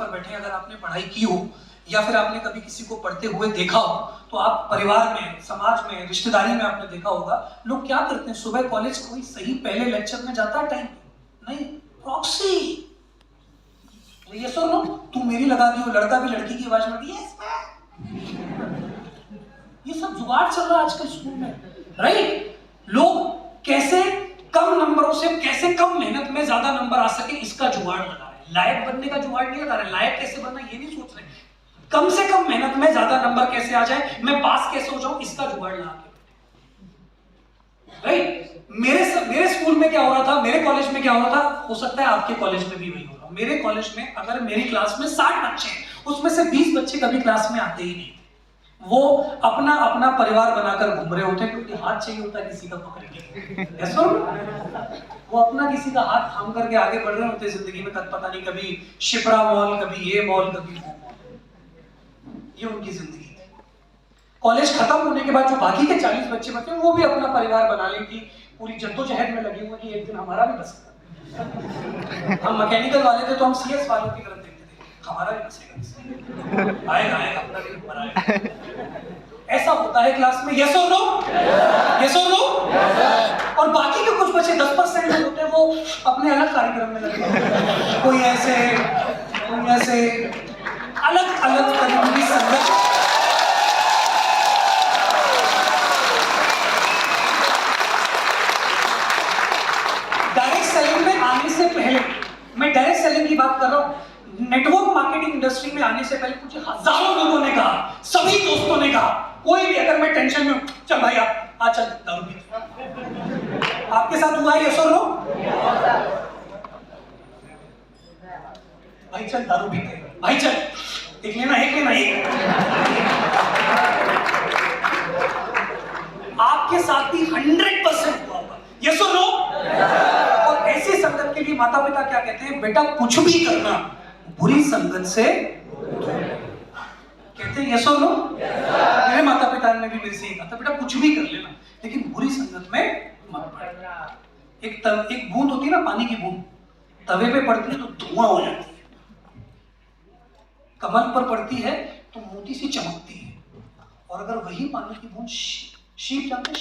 पर बैठे, अगर आपने पढ़ाई की हो या फिर आपने कभी किसी को पढ़ते हुए देखा हो, तो आप परिवार में, समाज में, रिश्तेदारी में आपने देखा होगा लोग क्या करते हैं, सुबह कॉलेज कोई सही पहले लेक्चर में जाता है टाइम नहीं, प्रॉक्सी। ये सुनो, तू मेरी लगा दी हो, लड़का भी लड़की की आवाज में यस ये सब जुगाड़ चल रहा है आजकल स्कूल में, राइट? लोग कैसे कम नंबरों से, कैसे कम मेहनत में ज्यादा नंबर आ सके, इसका जुगाड़ लगा रहे हैं। लायक बनने का जुगाड़ नहीं लगा रहे, लायक कैसे बनना ये नहीं सोच रहे, कम से कम मेहनत में ज्यादा नंबर कैसे आ जाए, मैं पास कैसे हो जाऊं, इसका जुगाड़ लगा के, राइट? मेरे स्कूल में क्या हो रहा था, मेरे कॉलेज में क्या हो रहा था, हो सकता है आपके कॉलेज में भी वही हो रहा। मेरे कॉलेज में अगर मेरी क्लास में 60 बच्चे हैं, उसमें से 20 बच्चे कभी क्लास में आते ही नहीं, वो अपना अपना परिवार बनाकर घूम रहे होते, क्योंकि हाथ चाहिए होता है किसी का पकड़ के, ऐसा वो अपना किसी का हाथ थाम करके आगे बढ़ रहे होते जिंदगी में, पता नहीं कभी शिप्रा मॉल, कभी ये मॉल, कभी वो मॉल, ये उनकी जिंदगी थी। कॉलेज खत्म होने के बाद जो बाकी के 40 बच्चे बचे, वो भी अपना परिवार बनाने की पूरी जद्दोजहद में लगे हुए कि एक दिन हमारा भी बसेगा। हम मैकेनिकल वाले थे तो हम सीएस वालों की तरफ देखते थे, हमारा भी बसेगा, आएगा आएगा अपना भी नंबर आएगा। ऐसा होता है क्लास में, यस और नो, यस और नो। और बाकी के कुछ बच्चे 10% जो होते हैं वो अपने अलग कार्यक्रम में लगे होते, कोई ऐसे अलग अलग तरीके की संगत। डायरेक्ट सेलिंग में आने से पहले, मैं डायरेक्ट सेलिंग की बात कर रहा हूं, नेटवर्क मार्केटिंग इंडस्ट्री में आने से पहले मुझे हजारों लोगों ने कहा, सभी दोस्तों ने कहा, कोई भी अगर मैं टेंशन में हूं, चल भाई आ चल दारू पी। आपके साथ हुआ है ये सर? नो भाई चल दारू पीते, भाई चल एक लेना एक आपके साथ भी 100% हुआ होगा, यस और नो? और ऐसी संगत के लिए माता पिता क्या कहते हैं, बेटा कुछ भी करना बुरी संगत से कहते हैं, यस और नो? मेरे माता पिता ने भी मेरे से कहा था, बेटा कुछ भी कर लेना लेकिन बुरी संगत में मत पड़। एक बूंद होती है ना, पानी की बूंद, तवे पे पड़ती है तो धुआं हो जाती है, कमल पर पड़ती है तो मोती सी चमकती है, और अगर वही पानी की बूंद शीप जानते,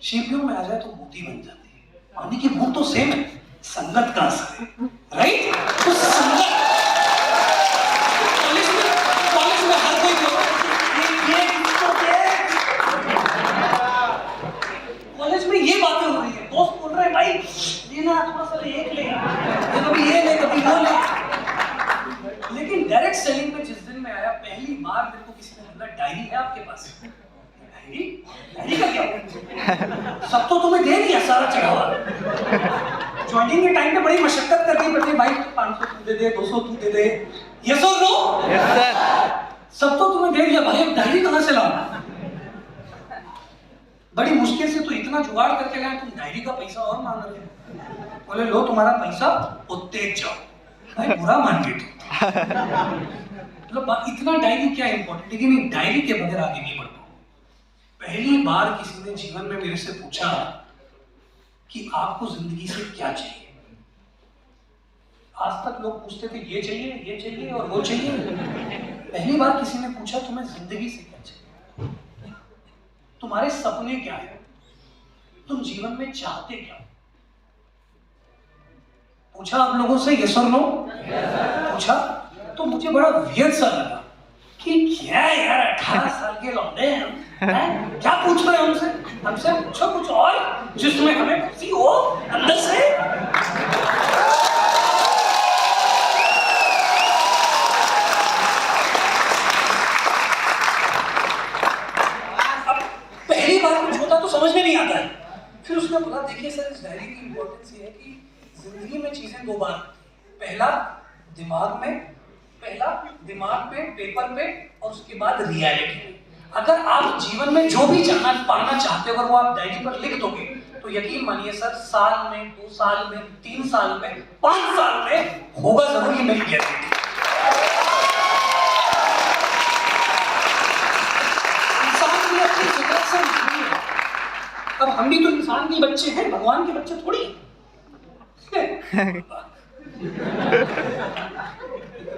शीपियों में आ जाए तो मोती बन जाती है। पानी की बूंद तो सेम है, संगत का असर है, राइट? तो संगत कॉलेज में हर कोई कॉलेज में ये बातें हो रही है, दोस्त बोल रहे हैं भाई लेना थोड़ा सा एक ले, कभी ये ले कभी वो ले। लेकिन डायरेक्ट सेलिंग में जिस दिन मैं आया, पहली बार मेरे को किसी ने बोला, डायरी है आपके पास? डायरी का क्या? सब तो तुम्हें दे दिया सारा चढ़ावा। ज्वाइनिंग के टाइम पे बड़ी मशक्कत करनी पड़ती है, भाई 500 तू दे दे, 200 तू दे दे, यस और नो? Yes sir. सब तो तुम्हें दे दिया, भाई डायरी कहां से लाऊं? बड़ी मुश्किल से तो इतना जुगाड़ करके लाए, तुम डायरी का पैसा और मांग रहे हो। बोले लो तुम्हारा पैसा, वो तेज जाओ, भाई बुरा मान गए। मतलब इतना डायरी क्या इंपॉर्टेंट, लेकिन डायरी के बगैर आगे नहीं बढ़ पाऊं। पहली बार किसी ने जीवन में मेरे से पूछा कि आपको जिंदगी से क्या चाहिए। आज तक लोग पूछते थे ये चाहिए और वो चाहिए। पहली बार किसी ने पूछा तुम्हें जिंदगी से क्या चाहिए, तुम्हारे सपने क्या है, तुम जीवन में चाहते क्या? पूछा आप लोगों से, यस और नो? पूछा तो मुझे बड़ा वियर्ड सा लगा कि क्या यार 18 साल के लौंडे हैं, क्या पूछ रहे हैं हमसे पूछो कुछ और जिसमें हमें खुशी हो अंदर से। अब पहली बार कुछ होता तो समझ में नहीं आता है। फिर उसने बोला देखिए सर, इस डायरी की इंपॉर्टेंस ये है कि जिंदगी में चीजें दो बार, पहला दिमाग में पेपर पे, और उसके बाद रियलिटी में। अगर आप जीवन में जो भी पाना चाहते हो, अगर वो आप डायरी पर लिख दोगे तो यकीन मानिए सर, साल में, 2 साल में, 3 साल में, 5 साल में होगा जरूर, ये मेरी गारंटी। इंसान की अपनी फितरत से नहीं है। अब हम भी तो इंसान के बच्चे हैं, भगवान के बच्चे थोड़ी।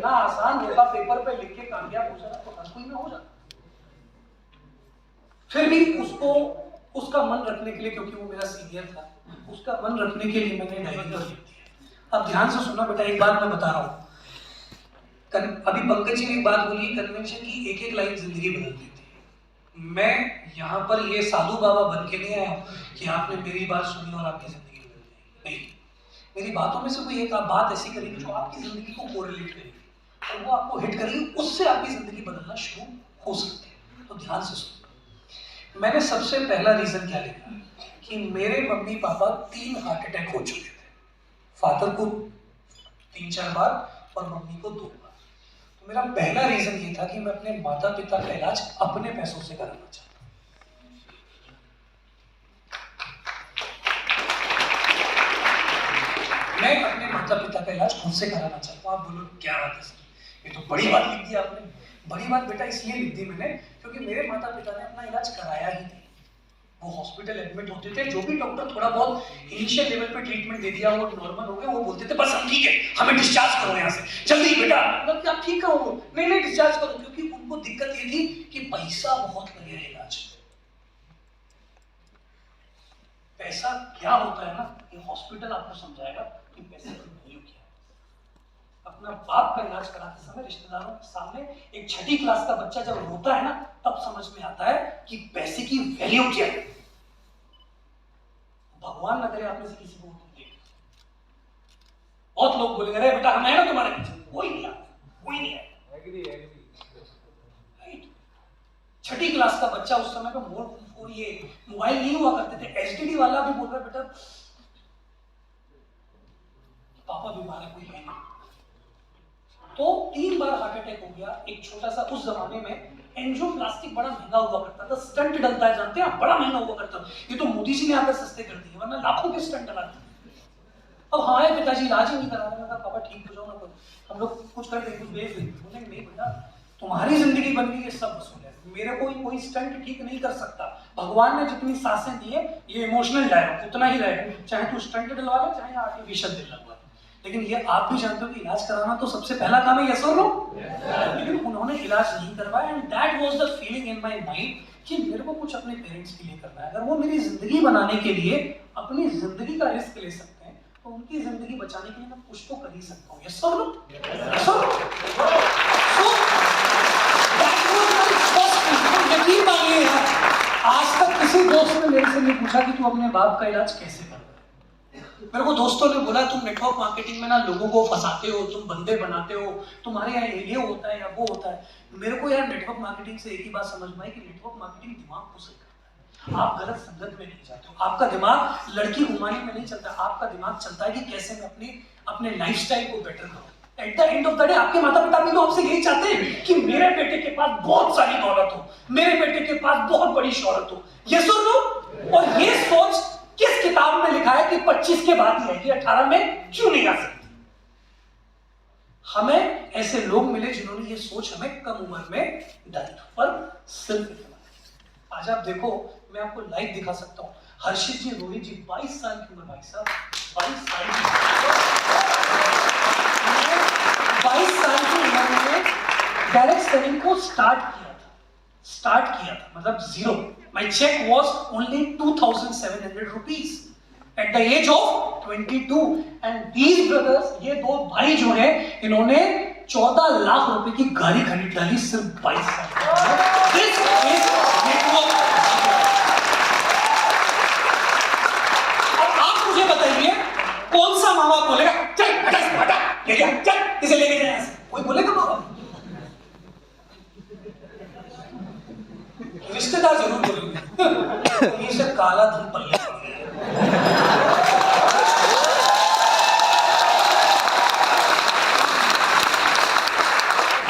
इतना आसान होता पेपर पे लिख के कामयाब हो जाना तो हर कोई में हो जाता। फिर भी उसको उसका मन रखने के लिए, क्योंकि वो मेरा सीनियर था, उसका मन रखने के लिए मैंने डायरी पर लिख दिया। अब ध्यान से सुनना बेटा, एक बात मैं बता रहा हूँ, अभी पंकज जी ने एक बात बोली, कन्वेंशन की एक एक लाइन जिंदगी बदल देती है। मैं यहाँ पर ये साधु बाबा बन के नहीं आया हूँ कि आपने मेरी बात सुनी और आपकी जिंदगी बदल जाएगी, नहीं। मेरी बातों में से कोई एक आप बात ऐसी करेगी जो आपकी जिंदगी को कोरिलेट करेगी और वो आपको हिट करेगी, उससे आपकी जिंदगी बदलना शुरू हो सकती है। तो ध्यान से सुनो। मैंने सबसे पहला रीजन क्या लिखा कि मेरे मम्मी पापा 3 हार्ट अटैक हो चुके थे, फादर को 3-4 बार और मम्मी को 2 बार। तो मेरा पहला रीजन ये था कि मैं अपने माता पिता का इलाज अपने पैसों से कराना चाहता। मैं अपने माता पिता का इलाज खुद से कराना चाहता हूँ। आप बोलो क्या बात है सर, ये तो बड़ी बात लिख दी आपने। बड़ी बात बेटा इसलिए लिख दी मैंने क्योंकि मेरे माता पिता ने अपना इलाज कराया ही नहीं। वो हॉस्पिटल एडमिट होते थे, जो भी डॉक्टर थोड़ा बहुत इनिशियल लेवल पे ट्रीटमेंट दे दिया, वो नॉर्मल हो गया, वो बोलते थे बस हम ठीक है, हमें डिस्चार्ज करो यहाँ से जल्दी बेटा। मतलब आप ठीक हो? नहीं डिस्चार्ज करो, क्योंकि उनको दिक्कत ये थी कि पैसा बहुत लगेगा इलाज। पैसा क्या होता है ना, ये हॉस्पिटल आपको समझाएगा कि पैसे की वैल्यू क्या है। अपना बाप का इलाज कराते समय रिश्तेदारों के सामने एक 6ठी क्लास का बच्चा जब रोता है ना, तब समझ में आता है कि पैसे की वैल्यू क्या है। भगवान न करे आप में से किसी को देखे, बहुत लोग बोलेंगे अरे बेटा हम है ना तुम्हारे पीछे, कोई नहीं आता, कोई नहीं आया। 6ठी क्लास का बच्चा, उस समय पे ये मोबाइल नहीं हुआ करते थे, एचडीडी वाला भी बोल रहा है बेटा पापा बीमार है, कोई है नहीं। तो 3 बार हार्ट अटैक हो गया। एक छोटा सा, उस जमाने में एंजियोप्लास्टिक बड़ा महंगा हुआ करता था, स्टंट डलता है जानते हैं, बड़ा महंगा हुआ करता। ये तो मोदी जी ने आकर सस्ते कर दिए, वरना लाखों के स्टंट डलाते। अब हाँ है पिताजी इलाज ही नहीं करा रहे, मैं पापा ठीक हो जाओ ना, हम लोग कुछ कर देंगे, कुछ भेज देंगे। बोले नहीं बेटा तुम्हारी जिंदगी बन गई, ये सब वसूल है, मेरे को कोई स्टंट ठीक नहीं कर सकता। भगवान ने जितनी सांसें दी है, ये इमोशनल डायलॉग उतना ही रहेगा, चाहे तू स्टंट डलवा ले चाहे आर्टिफिशियल दिल लगवा ले। लेकिन ये आप भी जानते हो कि इलाज कराना तो सबसे पहला काम है, यस और नो? लेकिन उन्होंने इलाज नहीं करवाया, and that was the feeling in my mind कि मेरे को कुछ अपने पेरेंट्स के लिए करना है। अगर वो मेरी जिंदगी बनाने के लिए अपनी जिंदगी का रिस्क ले सकते हैं, तो उनकी जिंदगी बचाने के लिए मैं कुछ तो कर ही सकता हूँ, यस और नो? यस और नो? यकीन मानिए यार, आज तक किसी दोस्त ने मेरे से नहीं पूछा कि तू अपने बाप का इलाज कैसे कर। मेरे को दोस्तों ने बोला तुम नेटवर्क मार्केटिंग में ना लोगों को फंसाते हो, तुम बंदे बनाते हो, तुम्हारे यहाँ ये होता है या वो होता है। मेरे को यार नेटवर्क मार्केटिंग से एक ही बात समझ में आई कि नेटवर्क मार्केटिंग दिमाग को सही करता है। आप गलत संगत में नहीं जाते हो, आपका दिमाग लड़की घुमाने में नहीं चलता, आपका दिमाग चलता है कि कैसे मैं अपने लाइफस्टाइल को बेटर करूं। At the end of the day आपके माता पिता भी तो आपसे यही चाहते हैं कि मेरे बेटे के पास बहुत सारी दौलत हो, मेरे बेटे के पास बहुत बड़ी शोहरत हो, यस और नो? और ये सोच किस किताब में लिखा है कि 25 के बाद ही आएगी, 18 में क्यों नहीं आ सकती? हमें ऐसे लोग मिले जिन्होंने ये सोच हमें कम उम्र में डाली, पर सिर्फ आज आप देखो, मैं आपको लाइव दिखा सकता हूं। हर्षित जी, रोहित जी 22 साल की उम्र, भाई साहब 22 साल की 22 साल की उम्र में डायरेक्ट सेलिंग को स्टार्ट किया था, मतलब zero. My check was only 2,700 rupees at the age of 22, and these brothers, ये 2 भाई जो हैं, इन्होंने 14 लाख रुपए की गाड़ी खरीद डाली सिर्फ 22 साल। This is network। अब आप मुझे बताइए कौन सा माँ बाप बोलेगा चल हटा ले जा, चल इसे लेके जाए, कोई बोलेगा माँ बाप? रिश्तेदार जरूर बोलेंगे ये सब काला धन पल्ले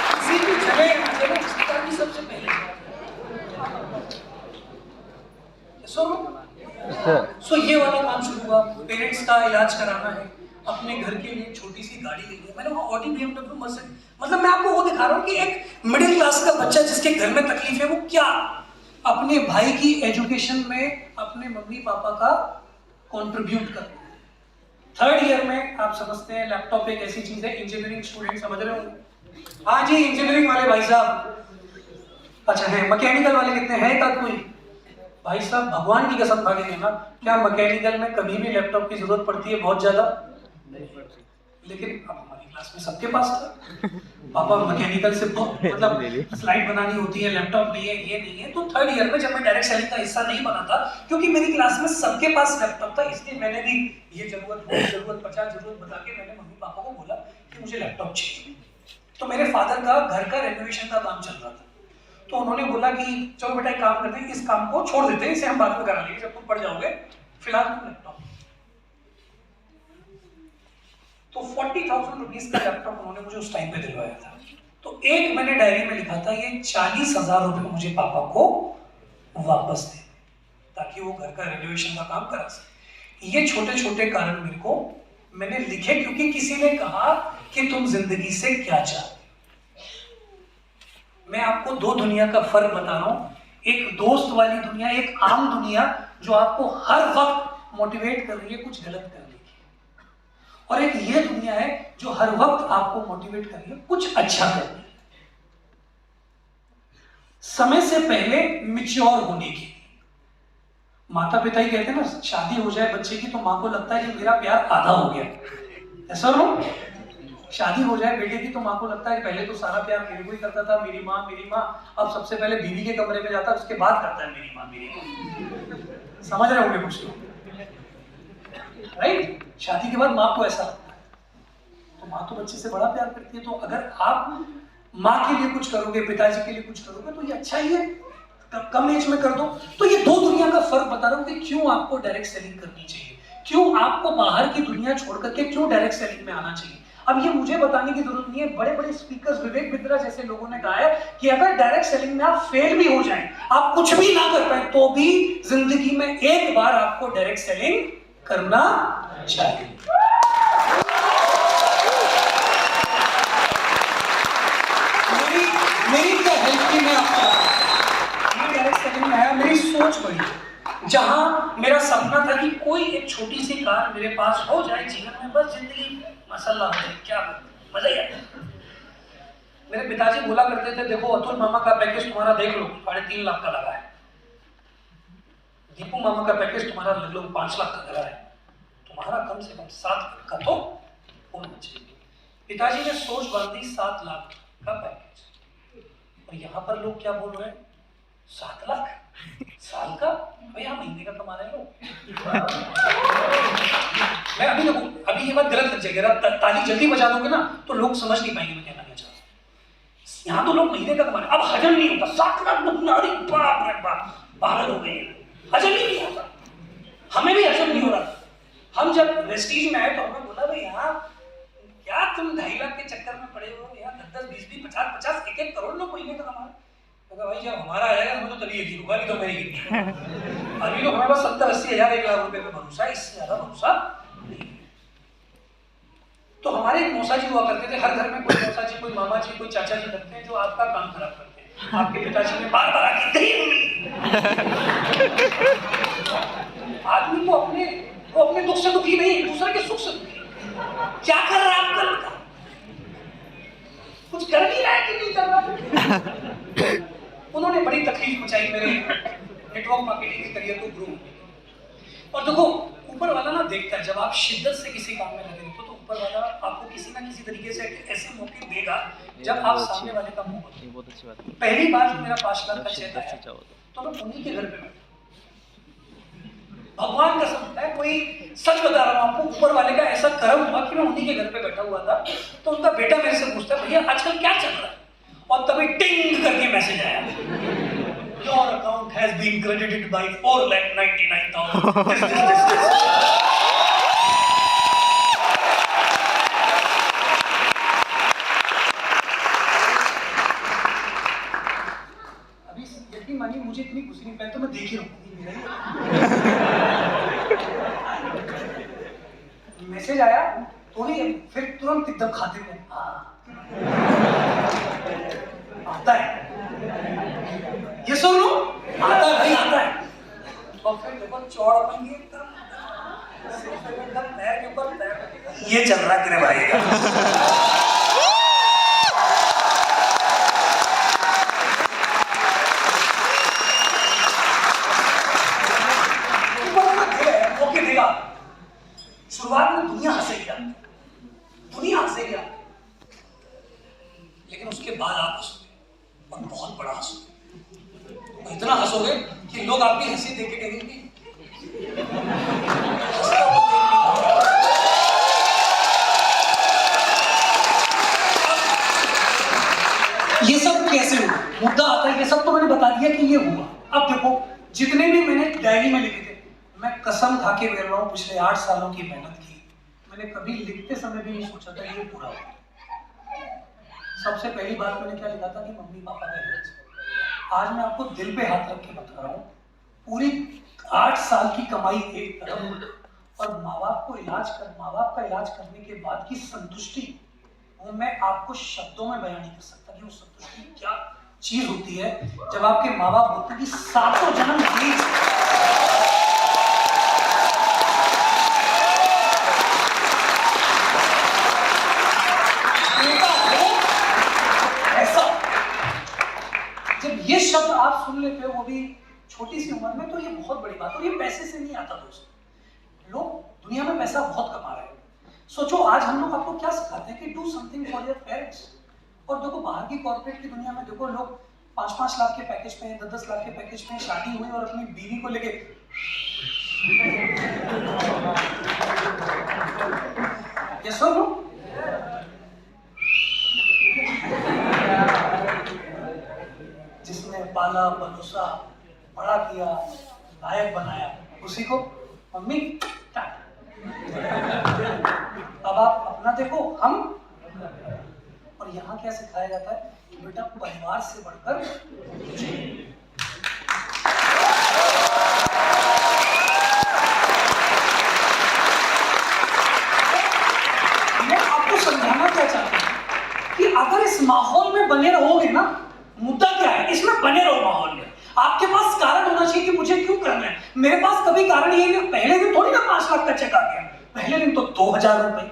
किसी भी जगह रिश्तेदार की सबसे पहले सो ये वाला काम शुरू हुआ। पेरेंट्स का इलाज कराना है, अपने घर के लिए छोटी सी गाड़ी ली है। मैंने वो ऑडी BMW मर्सिडीज, मतलब मैं आपको वो दिखा रहा हूँ कि एक मिडिल क्लास का बच्चा जिसके घर में तकलीफ है, वो क्या अपने भाई की एजुकेशन में अपने मम्मी पापा का कंट्रीब्यूट करता है। 3rd ईयर में आप समझते हैं लैपटॉप एक ऐसी चीज है, इंजीनियरिंग स्टूडेंट समझ रहे होंगे, हाँ जी, इंजीनियरिंग वाले भाई साहब। अच्छा है, मैकेनिकल वाले कितने हैं? एक आध कोई? भाई साहब भगवान की कसम खा के कहना, क्या मैकेनिकल में कभी भी लैपटॉप की जरूरत पड़ती है? बहुत ज्यादा। लेकिन अब हमारी क्लास में सबके पास था। पापा मैकेनिकल से मतलब स्लाइड बनानी होती है, लैपटॉप नहीं है, ये नहीं है। तो थर्ड ईयर में जब मैं डायरेक्ट सेलिंग का हिस्सा नहीं बना था, क्योंकि मेरी क्लास में सबके पास लैपटॉप था, इसलिए मैंने भी ये जरूरत, वो जरूरत, 50 जरूरत बता के मैंने मम्मी पापा को बोला कि मुझे लैपटॉप चाहिए। तो मेरे फादर का घर का रेनोवेशन का काम चल रहा था, तो उन्होंने बोला कि चलो बेटा एक काम करते हैं, इस काम को छोड़ देते हैं, इसे हम बाद में करा लेंगे जब तुम पढ़ जाओगे, फिलहाल तुम लैपटॉप। तो 40,000 रुपीज का लैपटॉप उन्होंने मुझे उस टाइम पे दिलवाया था। तो एक मैंने डायरी में लिखा था, ये 40,000 रुपए मुझे पापा को वापस दे, ताकि वो घर का रेनोवेशन का काम करा सके। ये छोटे छोटे कारण मेरे को मैंने लिखे, क्योंकि किसी ने कहा कि तुम जिंदगी से क्या चाहते। मैं आपको दो दुनिया का फर्क बता रहा हूं, एक दोस्त वाली दुनिया, एक आम दुनिया जो आपको हर वक्त मोटिवेट कर रही है कुछ गलत करने की, और एक ये दुनिया है जो हर वक्त आपको मोटिवेट कर रही है कुछ अच्छा करने की, समय से पहले मैच्योर होने की। माता पिता ही कहते हैं ना, शादी हो जाए बच्चे की तो माँ को लगता है कि मेरा प्यार आधा हो गया, ऐसा नो? शादी हो जाए बेटे की तो माँ को लगता है कि पहले तो सारा प्यार मेरे को ही करता था, मेरी माँ, अब सबसे पहले बीवी के कमरे में जाता है, उसके बाद करता है मेरी माँ। समझ रहे होंगे कुछ लोग, राइट? शादी के बाद माँ को ऐसा लगता है, तो माँ तो बच्चे से बड़ा प्यार करती है। तो अगर आप माँ के लिए कुछ करोगे, पिताजी के लिए कुछ करोगे, तो ये अच्छा ही है, कम एज में कर दो। तो ये दो दुनिया का फर्क बता रहा हूँ कि क्यों आपको डायरेक्ट सेलिंग करनी चाहिए, क्यों आपको बाहर की दुनिया छोड़ करके क्यों डायरेक्ट सेलिंग में आना चाहिए। अब ये मुझे बताने की जरूरत नहीं है, बड़े बड़े स्पीकर्स, विवेक बिंद्रा जैसे लोगों ने कहा है कि अगर डायरेक्ट सेलिंग में आप फेल भी हो जाएं, आप कुछ भी ना कर पाए, तो भी जिंदगी में एक बार आपको डायरेक्ट सेलिंग करना चाहिए। मेरी क्या हेल्प की मैं आपको, ये डायरेक्ट सेलिंग में आया, मेरी सोच बढ़ी। जहां मेरा सपना था कि कोई एक छोटी सी कार मेरे पास हो जाए जीवन में, बस जिंदगी मसाला हो जाए, क्या मजा ही आता। मेरे पिताजी बोला करते थे, देखो अतुल मामा का पैकेज तुम्हारा देख लो 3.5 लाख का लगा है, दीपू मामा का पैकेज तुम्हारा ले लो 5 लाख का लगा है, तुम्हारा कम से कम 7 लाख का तो होना चाहिए। पिताजी ने सोच बांधी 7 लाख का पैकेज, और यहाँ पर लोग क्या बोल रहे हैं, 7 लाख साल का, भैया महीने का कमा रहे हैं लोग। मैं अभी ये बात गलत लग जाएगी, ताली जल्दी बजा दोगे ना तो लोग समझ नहीं पाएंगे मैं कहना क्या चाहता हूं। यहाँ तो लोग महीने का कमा रहे हैं, अब हजम नहीं होता, 7 लाख बुनारी, बाप रे बाप, पागल हो गए, हजम ही नहीं होता। हमें भी हजम नहीं हो रहा। हम जब वेस्टीज में आए तो हमें बोला, भाई यहाँ क्या तुम 2.5 लाख के चक्कर में पड़े हो, यहाँ 10, 20, 50, 1 करोड़ लोग महीने का कमा रहे। भाई जब हमारा आएगा हमें तो तभी यकीन होगा, नहीं तो मैं यकीन। अभी तो हमारे पास 70-80 हजार 1 लाख रुपए पे भरोसा है, इससे ज्यादा भरोसा नहीं। तो हमारे एक मौसा जी हुआ करते थे, हर घर में कोई मौसा जी, कोई मामा जी, कोई चाचा जी लगते हैं जो आपका काम खराब करते हैं। आपके पिताजी ने बार बार आके आदमी को अपने दुख से दुखी नहीं, दूसरे के सुख से दुखी। क्या कर रहा है आपका, कुछ कर भी रहा है कि नहीं कर रहा। उन्होंने बड़ी तकलीफ मचाई मेरे नेटवर्क मार्केटिंग के करियर को ग्रो होने की। और देखो ऊपर वाला ना देखता है, जब आप शिद्दत से किसी काम में लगे हो तो ऊपर वाला आपको किसी ना किसी तरीके से ऐसे मौके देगा जब आप सामने वाले का मुंह खोलो। बहुत अच्छी बात है। पहली बार जब मेरा 5 लाख का चेक आया तो मैं उन्हीं के घर पे बैठा, भगवान का समझता है, कोई सच बता रहा हूँ आपको, ऊपर वाले का ऐसा कर्म हुआ कि मैं उन्हीं के घर पे बैठा हुआ था। तो उनका बेटा मेरे से पूछता है, भैया आजकल क्या चल रहा है, और तभी टिंग करके मैसेज आया, your account has been credited by 4,99,000। अभी यकीन मानिए मुझे इतनी खुशी नहीं, पहले तो मैं देख ही रहा हूँ मैसेज आया, थोड़ी फिर तुरंत एकदम खाते में आता है, ये सुनो, आता है भाई, आता है। और फिर देखो चौड़ बन एकदम पैर के ऊपर, ये चल रहा है तेरे भाई का। उसके बाद आप हंसोगे और बहुत बड़ा हंसोगे, इतना हंसोगे कि लोग आपकी हंसी देख के कहेंगे ये सब कैसे हुआ, मुद्दा आता है। ये सब तो मैंने बता दिया कि ये हुआ। अब देखो, जितने भी मैंने डायरी में लिखे थे, मैं कसम खा के बोल रहा हूँ, पिछले 8 सालों की मेहनत की, मैंने कभी लिखते समय भी नहीं सोचा था ये पूरा होगा। सबसे पहली बात मैंने क्या लिखा था कि मम्मी पापा का इलाज। आज मैं आपको दिल पे हाथ रख के बता रहा हूँ, पूरी 8 साल की कमाई एक तरफ और माँ बाप का इलाज करने के बाद की संतुष्टि, वो मैं आपको शब्दों में बयान नहीं कर सकता कि वो संतुष्टि क्या चीज होती है जब आपके माँ बाप होते हैं कि सातों जन्म ऐसा। जब ये शब्द आप सुन लेते हो वो भी छोटी सी उम्र में, तो ये बहुत बड़ी बात। और ये पैसे से नहीं आता दोस्तों। लोग दुनिया में पैसा बहुत कमा रहे हैं। सोचो, आज हम लोग आपको क्या सिखाते हैं कि do something for your parents. और देखो, बाहर की कॉर्पोरेट की दुनिया में देखो, लोग 5-5 लाख के पैकेज पे, 10-10 लाख के पैकेज पे शादी हुई और अपनी बीवी को लेके ये सुन लो, जिसने पाला पलोसा बड़ा किया लायक बनाया, उसी को मम्मी टाटा। अब आप अपना देखो, हम और यहाँ क्या सिखाया जाता है कि बेटा परिवार से बढ़कर मैं आपको समझाना क्या चाहता हूँ कि अगर इस माहौल में बने रहोगे ना, मुद्दा क्या है, इसमें बने रहो माहौल में। आपके पास कारण होना चाहिए कि मुझे क्यों करना है। मेरे पास कभी कारण ये नहीं, पहले दिन थोड़ी ना 5 लाख का चेक आ गया, पहले दिन तो 2000 रुपए,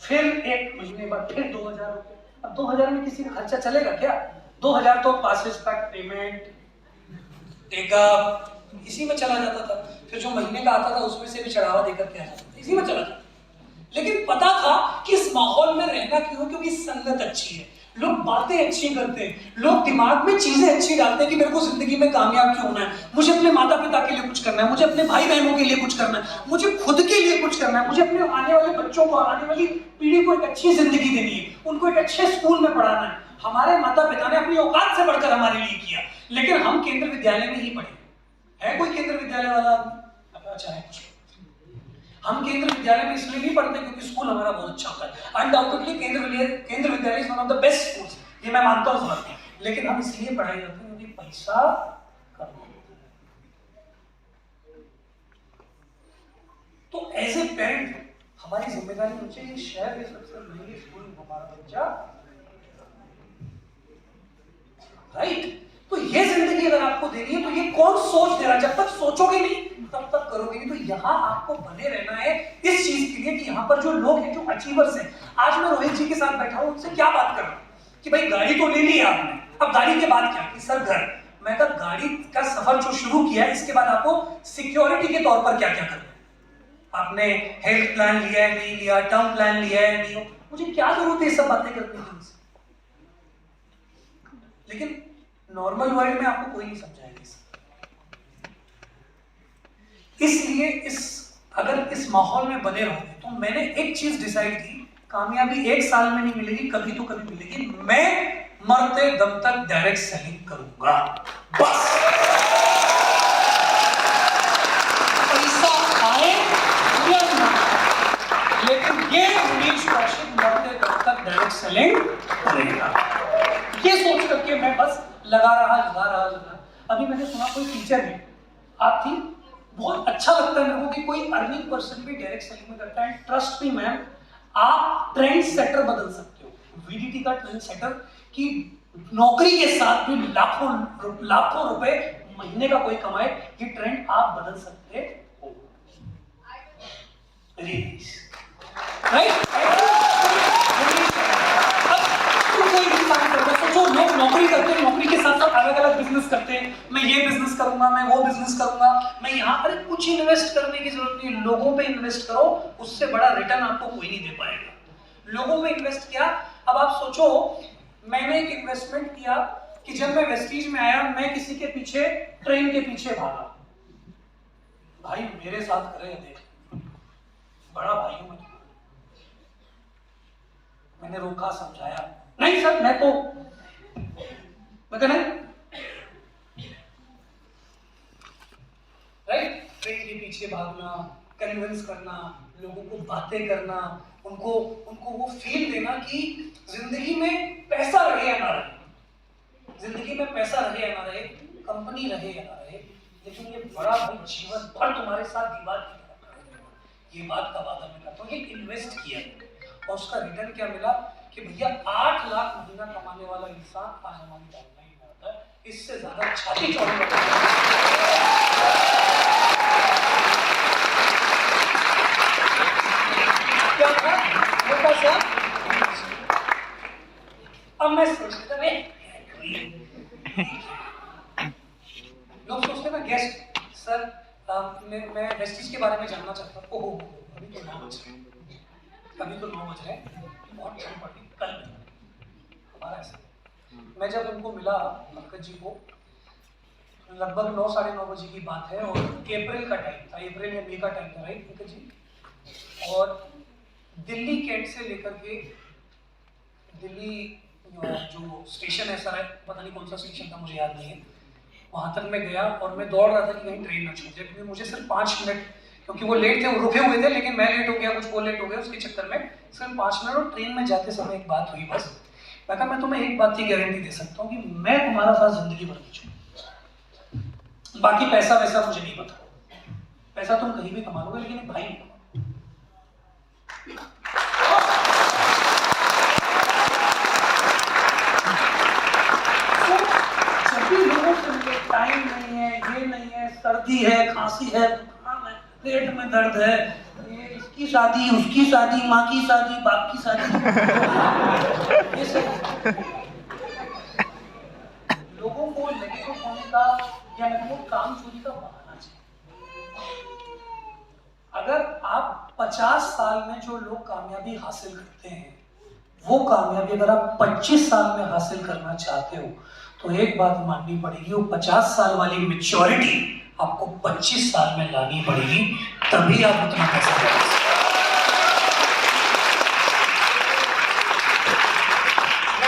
फिर 1 महीने बाद फिर 2000 रुपए। अब 2000 में किसी का खर्चा चलेगा क्या? 2000 तो पासेस का पेमेंट, टेकअप, इसी में चला जाता था। फिर जो महीने का आता था उसमें से भी चढ़ावा देकर के आ जाता था, इसी में चला जाता। लेकिन पता था कि इस माहौल में रहना क्यों, क्योंकि संगत अच्छी है, लोग बातें अच्छी करते हैं, लोग दिमाग में चीजें अच्छी डालते हैं कि मेरे को जिंदगी में कामयाब क्यों होना है, मुझे अपने माता पिता के लिए कुछ करना है, मुझे अपने भाई बहनों के लिए कुछ करना है, मुझे खुद के लिए कुछ करना है, मुझे अपने आने वाले बच्चों को, आने वाली पीढ़ी को एक अच्छी जिंदगी देनी है, उनको एक अच्छे स्कूल में पढ़ाना है। हमारे माता पिता ने अपनी औकात से बढ़कर हमारे लिए किया, लेकिन हम केंद्र विद्यालय में ही पढ़े। है कोई केंद्र विद्यालय वाला आदमी? अच्छा है कुछ। हम केंद्र विद्यालय में इसलिए नहीं पढ़ते क्योंकि स्कूल हमारा बहुत अच्छा होता है। अनडाउटेडली केंद्र विद्यालय is one of the best schools, ये मैं मानता हूं समझते हैं। लेकिन हम इसलिए पढ़ाई करते हैं क्योंकि पैसा कम है। तो एज ए पेरेंट हमारी जिम्मेदारी होती है शहर के सबसे महंगे स्कूल में हमारा बच्चा, राइट। तो ये जिंदगी अगर आपको देनी है तो ये कौन सोच दे रहा है? जब तक सोचोगे नहीं तब तक करोगे नहीं। तो यहाँ आपको बने रहना है इस चीज के लिए कि यहाँ पर जो लोग हैं, जो अचीवर्स हैं, आज मैं रोहित जी के साथ बैठा हूँ, उनसे क्या बात कर रहा हूँ कि भाई गाड़ी तो ले ली आपने, अब गाड़ी के बाद क्या? कि सर घर। मैं कहा गाड़ी का सफर जो शुरू किया है, इसके बाद आपको सिक्योरिटी के तौर पर क्या क्या करना है? आपने हेल्थ प्लान लिया है, नहीं लिया, टर्म प्लान लिया है, नहीं, मुझे क्या जरूरत है ये सब बातें करने की? लेकिन नॉर्मल वर्ल्ड में आपको कोई नहीं समझाएगा। इसलिए अगर इस माहौल में बने रहोगे तो मैंने एक चीज डिसाइड की, कामयाबी 1 साल में नहीं मिलेगी, कभी तो कभी मिलेगी। मैं मरते दम तक डायरेक्ट सेलिंग करूंगा, बस। पैसा आए या ना, लेकिन ये मनीष कौशिक मरते दम तक डायरेक्ट सेलिंग करेगा। ये सोच करके मैं बस लगा रहा। अभी मैंने सुना कोई टीचर है, आप थी, बहुत अच्छा लगता है मेरे को कि कोई अर्निंग पर्सन भी डायरेक्ट सेलिंग में करता है। ट्रस्ट मी मैम, आप ट्रेंड सेटर बदल सकते हो। वीडीटी का ट्रेंड सेटर की नौकरी के साथ भी लाखों रुपए महीने का कोई कमाए, ये ट्रेंड आप बदल सकते हो, राइट? सोचो, लोग नौकरी करते हैं, नौकरी के साथ साथ अलग अलग बिजनेस करते हैं। मैं ये बिजनेस करूंगा, मैं वो बिजनेस करूंगा, मैं यहाँ पर कुछ इन्वेस्ट करने की जरूरत नहीं, लोगों पे इन्वेस्ट करो, उससे बड़ा रिटर्न आपको कोई नहीं दे पाएगा। लोगों में इन्वेस्ट किया, अब आप सोचो, मैंने एक इन्वेस्टमेंट किया कि जब मैं वेस्टीज में आया, मैं किसी के पीछे, ट्रेन के पीछे भागा। भाई मेरे साथ करे देख, बड़ा भाई हूं मैं। मैंने रोका, समझाया, नहीं सर मैं नहीं, राइट। ट्रेन के पीछे भागना, कन्विंस करना, लोगों को बातें करना, उनको वो फील देना कि जिंदगी में पैसा रहे या ना रहे, जिंदगी में पैसा रहे या ना रहे, कंपनी रहे या ना रहे, लेकिन ये बड़ा भाई जीवन भर तुम्हारे साथ दीवार की तरह खड़ा रहेगा। ये बात का वादा मैं करता हूँ। ये इन्वेस्ट किया और उसका रिटर्न क्या मिला कि भैया 8 लाख महीना कमाने वाला इंसान आज हमारी टाइमलाइन में आता है। इससे ज्यादा छाती चौड़ी क्या था मोटा सा। अब मैं सोचता था, लोग सोचते ना गेस्ट सर, मैं वेस्टीज के बारे में जानना चाहता हूँ। ओहो अभी तो 9 बज रहे हैं, बहुत ठंड पड़ी कल हमारा ऐसा। मैं जब उनको मिला पंकज जी को, लगभग 9 साढ़े 9 बजे की बात है और अप्रैल का टाइम था, अप्रैल या मई का टाइम था, राइट पंकज जी। और दिल्ली कैंट से लेकर के दिल्ली जो स्टेशन है सर, पता नहीं कौन सा स्टेशन था, मुझे याद नहीं है, वहां तक मैं गया और मैं दौड़ रहा था कि कहीं ट्रेन ना छूट जाए, क्योंकि मुझे सिर्फ 5 मिनट, क्योंकि वो लेट थे, वो रुके हुए थे, लेकिन मैं लेट हो गया, कुछ वो लेट हो गया, उसके चक्कर में सिर्फ 5 मिनट। और ट्रेन में जाते समय एक बात हुई बस, मैं कहा मैं तुम्हें एक बात की गारंटी दे सकता हूँ कि मैं तुम्हारा साथ जिंदगी भर खींचूंगा, बाकी पैसा वैसा मुझे नहीं पता, पैसा तुम कहीं भी कमा लोगे लेकिन एक भाई नहीं कमा। टाइम नहीं है, ये नहीं है, सर्दी है, खांसी है, जुकाम है, पेट में दर्द है, ये इसकी शादी, उसकी शादी, माँ की शादी, बाप की शादी, ये सब लोगों को नेगेटिव होने का या नेगेटिव काम चोरी का बहाना चाहिए। अगर आप 50 साल में जो लोग कामयाबी हासिल करते हैं, वो कामयाबी अगर आप 25 साल में हासिल करना चाहते हो, तो एक बात माननी पड़ेगी, वो 50 साल वाली मैच्योरिटी आपको 25 साल में लानी पड़ेगी, तभी आप उतना पैसा कमा सकते।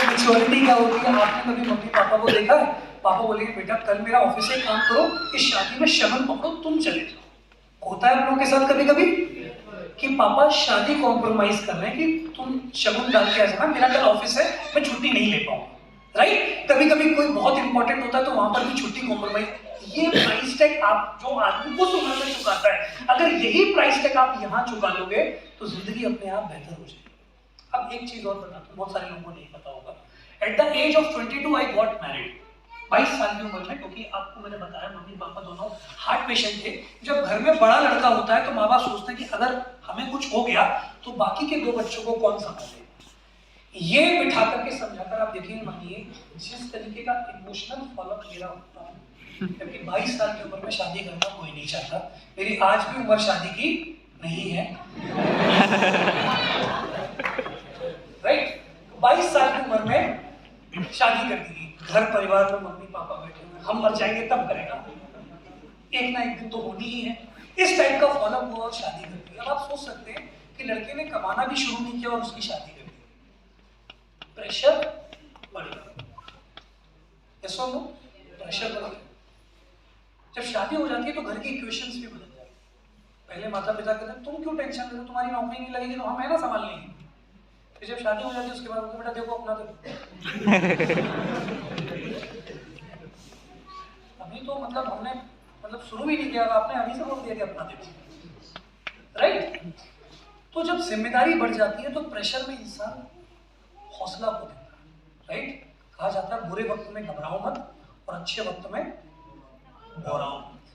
मैच्योरिटी क्या होती है? आपने कभी मम्मी पापा को देखा है? पापा बोलेंगे बेटा कल मेरा ऑफिस से काम करो, इस शादी में शगन पकड़ो, तुम चले जाओ। होता है आप लोगों के साथ कभी कभी कि पापा शादी कॉम्प्रोमाइज कर रहे हैं कि तुम शगुन डाल के आ जाना, मेरा कल ऑफिस है, मैं छुट्टी नहीं ले पाऊंगा, राइट। कभी कभी कोई बहुत इंपॉर्टेंट होता है तो वहां पर भी छुट्टी कॉम्प्रोमाइज। ये प्राइस टैग आप जो आदमी उस उम्र में चुकाता है, अगर यही प्राइस टैग आप यहाँ चुका लोगे तो जिंदगी अपने आप बेहतर हो जाएगी। अब एक चीज और बताता हूँ, बहुत सारे लोगों को नहीं पता होगा। At the age of 22 I got married, 22 साल की उम्र में, क्योंकि आपको मैंने बताया मम्मी पापा दोनों हार्ट पेशेंट थे। जब घर में बड़ा लड़का होता है तो माँ बाप सोचते हैं कि अगर हमें कुछ हो गया तो बाकी के 2 बच्चों को कौन संभालेगा। ये बिठा करके समझाकर आप यकीन मानिए जिस तरीके का इमोशनल फॉलोअप मेरा होता है, क्योंकि 22 साल की उम्र में शादी करना कोई नहीं चाहता। मेरी आज भी उम्र शादी की नहीं है, राइट। 22 साल की उम्र में शादी कर दी, घर परिवार में मम्मी पापा बैठे हुए, हम मर जाएंगे तब करेगा, एक ना एक दिन तो होनी ही है। इस टाइप का फॉलोअप हुआ और शादी कर दी। अब आप सोच सकते हैं कि लड़के ने कमाना भी शुरू नहीं किया और उसकी शादी कर दी, प्रेशर बढ़ गया, प्रेशर बढ़ गया। जब शादी हो जाती है तो घर की इक्वेशंस भी बदल जाती है। पहले माता पिता कहते हैं तुम क्यों टेंशन ले रहे हो, तुम्हारी नौकरी नहीं लगेगी तो हम है ना संभाल लेंगे। फिर जब शादी हो जाती है उसके बाद बेटा देखो अपना देखो। अभी तो मतलब हमने शुरू भी नहीं किया, आपने अभी से बोल दिया कि अपना देखो, राइट। तो जब जिम्मेदारी बढ़ जाती है तो प्रेशर में इंसान हौसला खो देता है, राइट। कहा जाता है बुरे वक्त में घबराओ मत और अच्छे वक्त में बोराओ मत।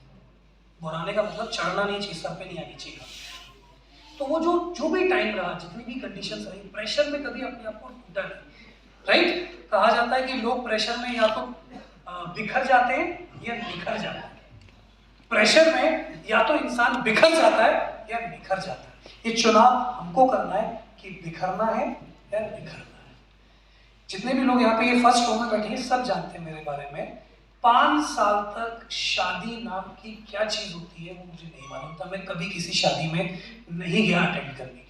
बोराने का मतलब चढ़ना नहीं चाहिए, सर पे नहीं आनी चाहिए। तो वो जो भी टाइम रहा, जितनी भी कंडीशंस रही, प्रेशर में कभी अपने आप को टूटा नहीं, राइट। कहा जाता है कि लोग प्रेशर में या तो बिखर जाते हैं या निखर जाते हैं। प्रेशर में या तो इंसान बिखर जाता है या निखर जाता है। ये चुनाव हमको करना है कि बिखरना है या निखरना है। जितने भी लोग यहाँ पे ये फर्स्ट रो में बैठे हैं सब जानते हैं मेरे बारे में। 5 साल तक शादी नाम की क्या चीज होती है वो मुझे नहीं मालूम था। मैं कभी किसी शादी में नहीं गया अटेंड करने की।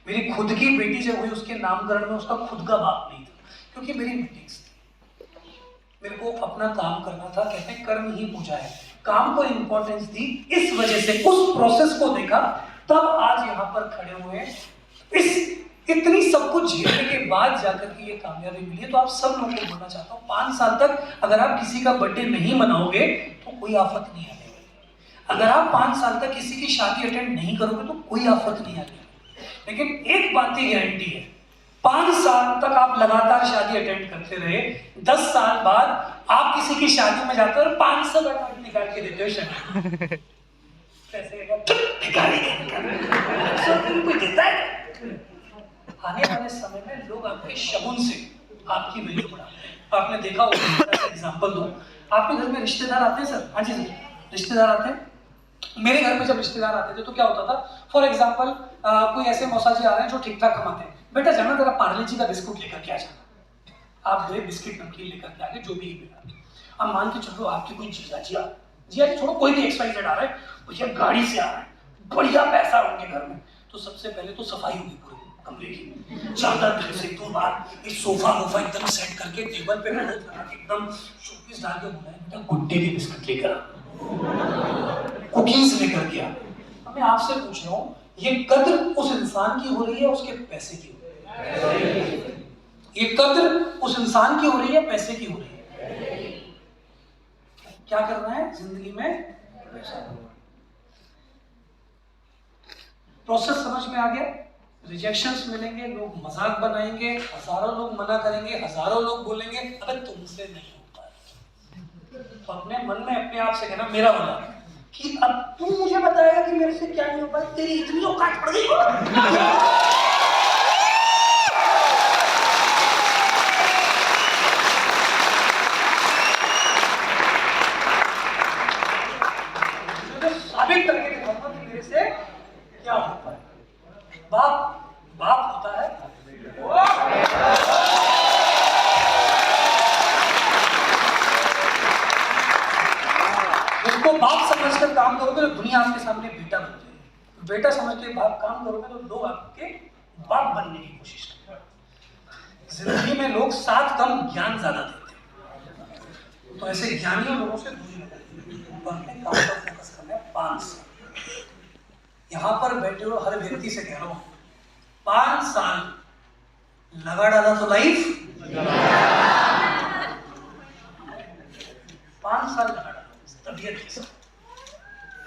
मेरी खुद की बेटी जब हुई उसके नामकरण में उसका खुद का बाप नहीं था, क्योंकि मेरी मीटिंग्स थी। मेरे को अपना काम करना था। कहते हैं कर्म ही पूजा है, काम को इंपॉर्टेंस दी, इस वजह से उस प्रोसेस को देखा, तब आज यहाँ पर खड़े हुए हैं। इस इतनी सब कुछ झेलने के बाद जाकर के ये कामयाबी मिली है। तो आप सब लोगों को बोलना चाहता हूँ, 5 साल तक अगर आप किसी का बर्थडे नहीं मनाओगे तो कोई आफत नहीं आने वाली। अगर आप 5 साल तक किसी की शादी अटेंड नहीं करोगे तो कोई आफत नहीं आने वाली। लेकिन एक बात की गारंटी है, 5 साल तक आप लगातार शादी अटेंड करते रहे, 10 साल बाद आप किसी की शादी में जाते हो और 500 का नोट निकाल के देते हो शादी पैसे कोई देता है। आने वाले समय में लोग आपके शगुन से आपकी वैल्यू बढ़ाते हैं। आपने देखा होगा, एग्जांपल दो, आपके घर में रिश्तेदार आते हैं सर? हाँ जी सर, रिश्तेदार आते हैं। मेरे घर में जब रिश्तेदार आते थे तो क्या होता था, फॉर एग्जांपल कोई ऐसे मौसा जी आ रहे हैं जो ठीक ठाक कमाते हैं, बेटा जाना जरा पार्ले जी का बिस्कुट लेकर के आ जाना। आप गए, बिस्किट नमकीन लेकर के आगे, जो भी बेटा। अब मान के चलो आपकी कोई जीजा जी छोड़ो, कोई भी XYZ आ रहा है, भैया गाड़ी से आ रहा है, बढ़िया पैसा उनके घर में, तो सबसे पहले तो सफाई होगी पूरे कमरे की, चादर से तो बाहर एक सोफा एकदम सेट करके टेबल पे एकदम शोपीस डाल के बोला बेटा गुड डे के बिस्किट लेकर आ, कुकीज लेकर के आ। मैं आपसे पूछ रहा हूँ, ये कद्र उस इंसान की हो रही है उसके पैसे की हो रही है? ये कद्र उस इंसान की हो रही है पैसे की हो रही है? क्या करना है जिंदगी में? प्रोसेस समझ में आ गया? रिजेक्शंस मिलेंगे, लोग मजाक बनाएंगे, हजारों लोग मना करेंगे, हजारों लोग बोलेंगे अबे तुमसे नहीं होता। तो अपने मन में अपने आप से कहना, मेरा वाला कि अब तू मुझे बताएगा कि मेरे से क्या नहीं हो पाया, तेरी इतनी औकात पड़ गई। साबित करके दिखाऊंगा कि मेरे से क्या होता है। बाप होता है, जिसको बाप समझकर काम करोगे तो दुनिया आपके सामने बेटा बनती है। बेटा समझ के बाप काम करोगे तो लोग आपके बाप बनने की कोशिश करते हैं। जिंदगी में लोग 7 कम ज्ञान ज्यादा देते हैं, तो ऐसे ज्ञानियों लोगों से दूरी लगाते काम पर फोकस करना है। 5 साल यहाँ पर बैठे हो, हर व्यक्ति से कह रहा हूँ, 5 साल लगा डाला तो लाइफ 5 साल लगा डाला तबीयत के साथ।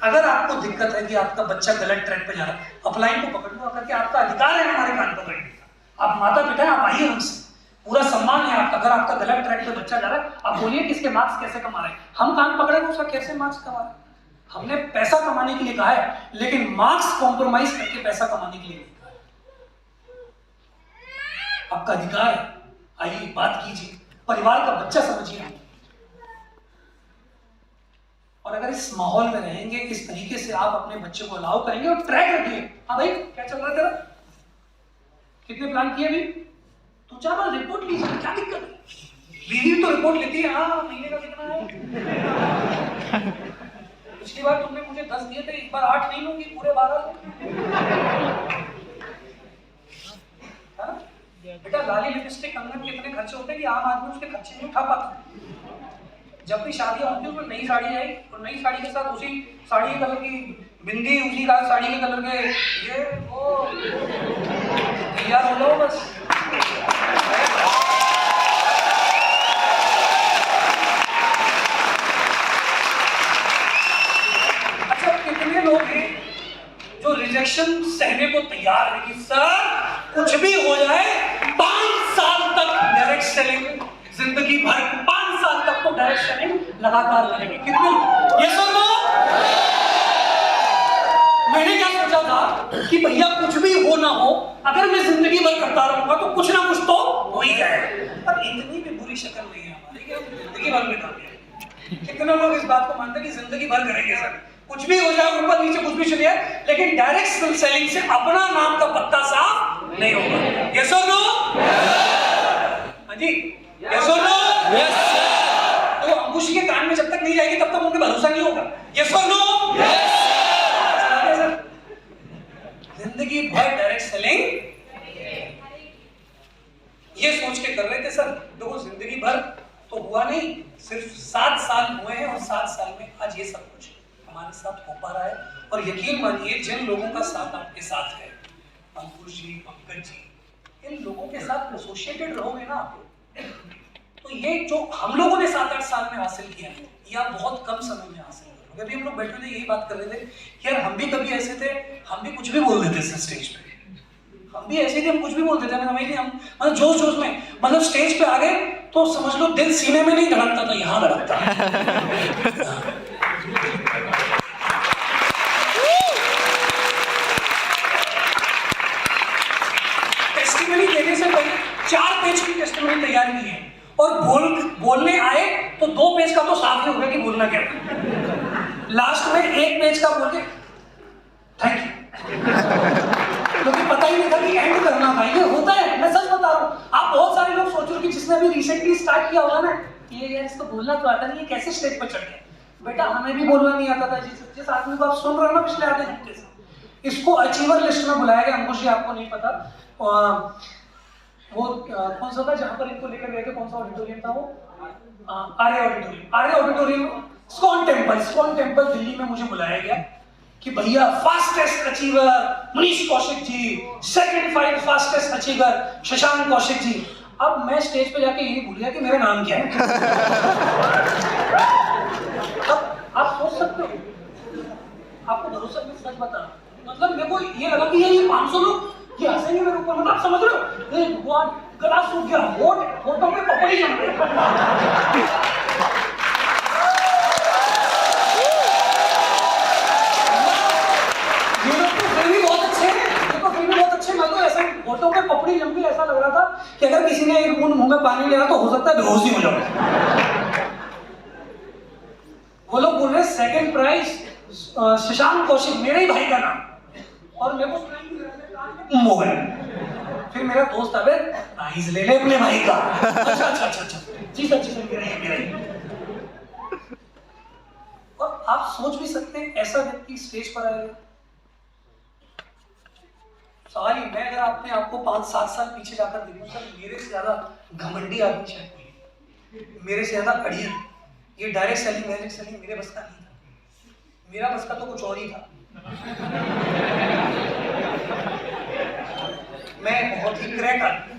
अगर आपको दिक्कत है कि आपका बच्चा गलत ट्रैक पे जा रहा है, अपलाइन को पकड़ लो, अगर कि आपका अधिकार है हमारे कान पकड़ने का। आप माता पिता है, आप आइए हमसे, पूरा सम्मान है आपका। अगर आपका गलत ट्रैक पे बच्चा जा रहा है, आप बोलिए कि इसके मार्क्स कैसे कमा रहे हैं, हम कान पकड़ेंगे उसका कैसे मार्क्स कमा रहे हैं। हमने पैसा कमाने के लिए कहा है, लेकिन मार्क्स कॉम्प्रोमाइज करके पैसा कमाने के लिए नहीं कहा है। आपका अधिकार है, आइए बात कीजिए, परिवार का बच्चा समझिए हम। और अगर इस माहौल में रहेंगे, इस तरीके से आप अपने बच्चे को अलाउ करेंगे और ट्रैक रखिए, हाँ भाई क्या चल रहा है तेरा, कितने प्लान किए अभी, तू चाहे रिपोर्ट लीजिए, क्या दिक्कत है, बीवी तो रिपोर्ट लेती है, हाँ महीने का कितना है, पिछली बार तुमने मुझे 10 दिए थे, इस बार 8 नहीं लूंगी, पूरे 12। बेटा लाली लिपस्टिक कंगन कितने खर्चे होते हैं कि आम आदमी उसके खर्चे नहीं उठा पाता। जब भी शादियां होती है उसमें नई साड़ी आई और नई साड़ी के साथ उसी साड़ी के कलर की बिंदी, उसी का साड़ी के कलर के ये वो तैयार हो लो बस। अच्छा कितने लोग हैं जो रिजेक्शन सहने को तैयार है कि सर कुछ भी हो जाए 5 साल तक डायरेक्ट सेलिंग, जिंदगी भर 5 साल तक तो डायरेक्ट सेलिंग लगातार करेंगे। कितने ये सुन लो, मैंने क्या सोचा था कि भैया कुछ भी हो ना हो, अगर मैं जिंदगी भर करता रहूंगा तो कुछ ना कुछ तो हो ही जाएगा। अब इतनी भी बुरी शक्ल नहीं है हमारी कि हम जिंदगी भर में कामयाब। कितने लोग इस बात को मानते हैं कि जिंदगी भर करेंगे सर, कुछ भी हो जाए, ऊपर नीचे कुछ भी चलिए, लेकिन डायरेक्ट सेलिंग से अपना नाम का पत्ता साफ नहीं होगा। यस और नो? हाँ जी, यस और नो? Yes sir. तो अंकुश जी के कान में जब तक नहीं जाएगी तब तक उनके भरोसा नहीं होगा। यस और नो? Yes sir. जिंदगी भर डायरेक्ट सेलिंग ये सोच के कर रहे थे सर, देखो जिंदगी भर तो हुआ नहीं, सिर्फ 7 साल हुए हैं और 7 साल में आज ये सब कुछ हमारे साथ हो पा रहा है। और यकीन मानिए जिन लोगों का साथ आपके साथ है, अंकुश जी, पंकज जी, इन लोगों के साथ एसोसिएटेड रहोगे ना आप, तो ये जो हम लोगों ने 7-8 साल में हासिल किया है या बहुत कम समय में हासिल किया। अभी हम लोग बैठे थे यही बात कर रहे थे कि यार हम भी कभी ऐसे थे, हम भी कुछ भी बोल देते थे स्टेज पे, हम भी ऐसे थे, हम कुछ भी बोल देते थे, हमें नहीं, हम मतलब जोश जोश में, मतलब स्टेज पे आ गए तो समझ लो दिल सीने में नहीं धड़कता था, यहाँ धड़कता। टेस्टिमनी देने से पहले 4 पेज की टेस्टिमनी तैयार की है और बोलने आए तो 2 पेज का तो साफ ही हो गया कि बोलना क्या था। लास्ट में 1 पेज का बोल के थैंक यू, क्योंकि पता ही नहीं था कि एंड करना था। ये होता है, मैं सच बता रहा हूँ। आप बहुत सारे लोग सोचो कि जिसने अभी रिसेंटली स्टार्ट किया होगा ना, ये यार इसको बोलना तो आता नहीं है, कैसे स्टेज पर चढ़ गया। बेटा हमें भी बोलना नहीं आता था। जिस आदमी को आप सुन रहे हो ना पिछले आधे घंटे से, इसको अचीवर लिस्ट में बुलाया गया। अंकुश जी आपको नहीं पता वो कौन सा था जहाँ पर इनको लेकर गए थे, कौन सा ऑडिटोरियम था वो? Arya auditorium, ISKCON temple Delhi में मुझे बुलाया गया कि भैया fastest achiever Manish Kaushik ji, second 5 fastest achiever Shashank Kaushik ji. अब मैं स्टेज पे जाके यही भूल गया कि मेरा नाम क्या है। अब आप सोच सकते हो, आपको भरोसा नहीं, सच बता, मतलब मेरे को ये लगा कि ये 500 लोग ये हंसेंगे मेरे ऊपर, मतलब आप समझ रहे हो, ये भगवान गला सूख गया, होठों पे पपड़ी जम गई। होठों पे पपड़ी जम गई, ऐसा लग रहा था कि अगर किसी ने एक बूंद मुंह में पानी लिया तो हो सकता है बेहोश ही हो जाए। वो लोग बोल रहे सेकंड प्राइज शशांक कौशिक, मेरे ही भाई का नाम, और मेरे को मोबाइल। फिर मेरा दोस्त अबे प्राइज ले ले अपने भाई का। अच्छा जी सर मेरा ही। और आप सोच भी सकते हैं ऐसा व्यक्ति स्टेज पर आएगा। सॉरी, मैं अगर आपने आपको 5-7 साल पीछे जाकर देखूं सर, मेरे से ज्यादा घमंडी आदमी शायद कोई, मेरे से ज्यादा अड़ियल, ये डायरेक्ट सेलिंग मेरे बस का नहीं था। मेरा बस का तो कुछ और ही था। मैं बहुत ही क्रैक आदमी,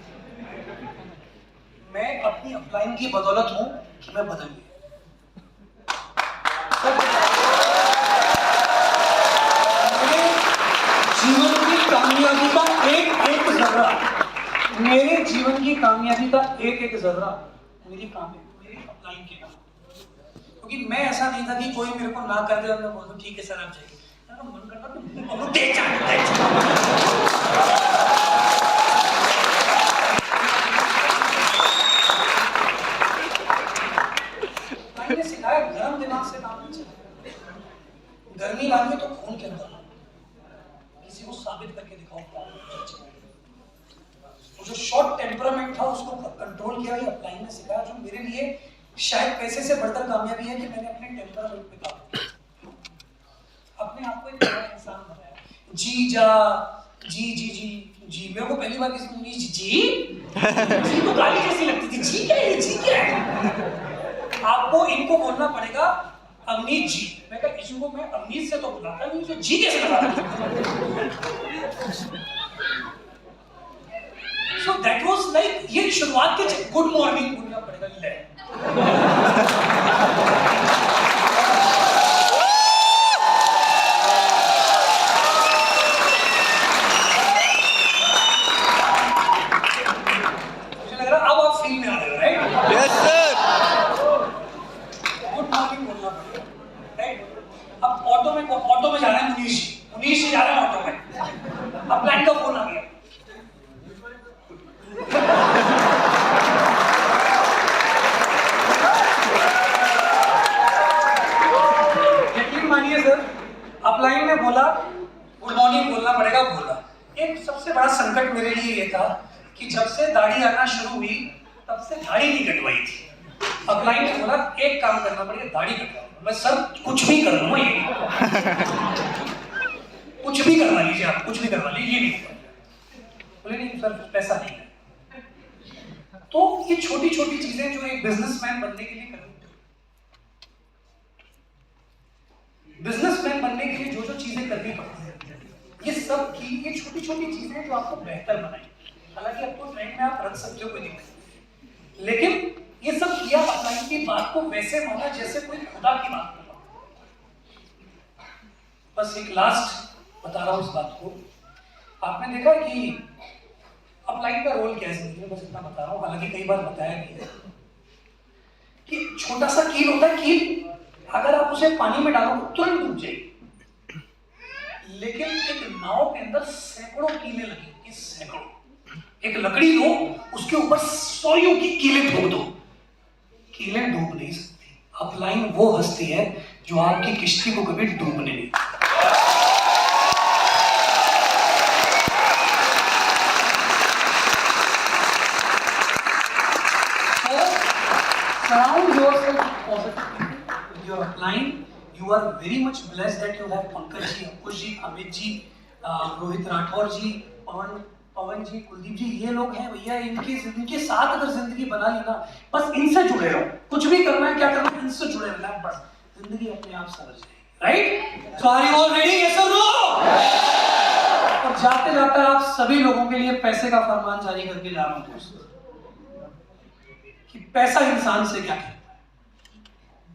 मैं अपनी अपलाइन की बदौलत हूं कि मैं बदल गया। मेरे जीवन की कामयाबी का एक जर्रा मेरी अपलाइन के नाम, क्योंकि मैं ऐसा नहीं था कि कोई मेरे को ना कर दे और मैं बोल दूं ठीक है सर आप जाइए। मेरा मन करता तो दे मैंने सिखाया गर्म दिमाग से काम नहीं चलेगा। गर्मी लानी तो खून के अंदर किसी को साबित करके दिखाओ। जो शॉर्ट टेम्परामेंट था उसको कंट्रोल किया, ये अपलाइन ने सिखाया, जो मेरे लिए शायद पैसे से बढ़कर कामयाबी है कि मैंने अपने टेम्परामेंट पे काम, अपने आप को एक बड़ा इंसान बनाया। जी जा जी मेरे को पहली बार किसी ने जी तो गाली जैसी लगती थी। जी क्या है? आपको इनको बोलना पड़ेगा अवनीत जी। मैं कहा किसी को मैं अवनीत से तो बुलाता नहीं, जो जी कैसे लगा। So that was like ये शुरुआत के गुड मॉर्निंग बोलना पड़ेगा ले। मुझे लग रहा अब आप फील में आ रहे हो, right? Yes sir. Good morning बोलना पड़ेगा, राइट? अब ऑटो में जा रहे हैं मुनीश जी जा रहे हैं ऑटो में, अब प्लान का फोन आ गया। यकीन मानिए सर, अपलाइन ने बोला गुड मॉर्निंग बोलना पड़ेगा, बोला। एक सबसे बड़ा संकट मेरे लिए ये था कि जब से दाढ़ी आना शुरू हुई तब से दाढ़ी नहीं कटवाई थी। अब क्लाइंट ने बोला एक काम करना पड़ेगा, दाढ़ी कटवा। मैं सर कुछ भी कर लूंगा, ये कुछ भी करवा लीजिए, आप कुछ भी करवा लीजिए, ये नहीं बोले नहीं सर पैसा नहीं है। तो ये छोटी छोटी चीजें जो एक बिजनेसमैन बनने के लिए करनी, बिजनेसमैन बनने के लिए जो जो चीजें करनी पड़ती है, ये सब की ये छोटी छोटी चीजें जो आपको बेहतर बनाएंगी। हालांकि आपको ट्रेंड में आप रख सकते हो, कोई दिक्कत नहीं, लेकिन ये सब किया अपलाइन की बात को वैसे माना जैसे कोई खुदा की बात हो। बस एक लास्ट बता रहा हूं इस बात को। आपने देखा कि अपलाइन का रोल क्या है जिंदगी में, बस इतना बता रहा हूं, हालांकि कई बार बताया भी है कि छोटा सा कील होता है, कील अगर आप उसे पानी में डालो तो तुरंत डूब जाएगी, लेकिन एक नाव के अंदर सैकड़ों कीलें लगी, सैकड़ों। एक लकड़ी लो, उसके ऊपर 100 की कीलें ठोक दो, कीलें डूब नहीं सकती। अपलाइन वो हस्ती है जो आपकी किश्ती को कभी डूबने नहीं। Surround yourself with positive people. With your upline, you are very much blessed that you have Pankaj ji, Ankush ji, Amit ji, Rohit Rathore जी, पवन जी, कुलदीप जी, ये लोग हैं भैया। इनके साथ अगर जिंदगी बना ली ना, बस इनसे जुड़े रहो। कुछ भी करना है, क्या करना है, इनसे जुड़े रहना, बस जिंदगी अपने आप समझ जाएगी। Right? So are you all ready? Yes और नो? और जाते जाते आप सभी लोगों के लिए पैसे का फरमान जारी करके जा रहा हूँ दोस्तों, कि पैसा इंसान से क्या कहता है।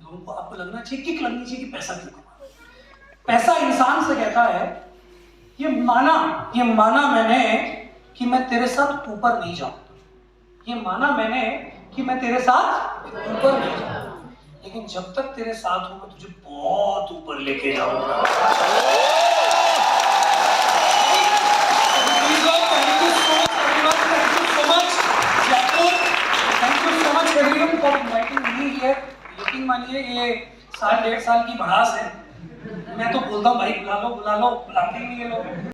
लोगों को आपको लगना चाहिए, किक लगनी चाहिए कि पैसा क्यों कमाना। पैसा इंसान से कहता है ये माना मैंने कि मैं तेरे साथ ऊपर नहीं जाऊंगा, ये माना मैंने कि मैं तेरे साथ ऊपर नहीं जाऊंगा, लेकिन जब तक तेरे साथ हूं मैं तुझे बहुत ऊपर लेके जाऊंगा। Everyone for inviting me here। यकीन मानिए ये 1.5 साल की भड़ास है। मैं तो बोलता हूँ भाई बुला लो, बुलाते ही नहीं ये लोग।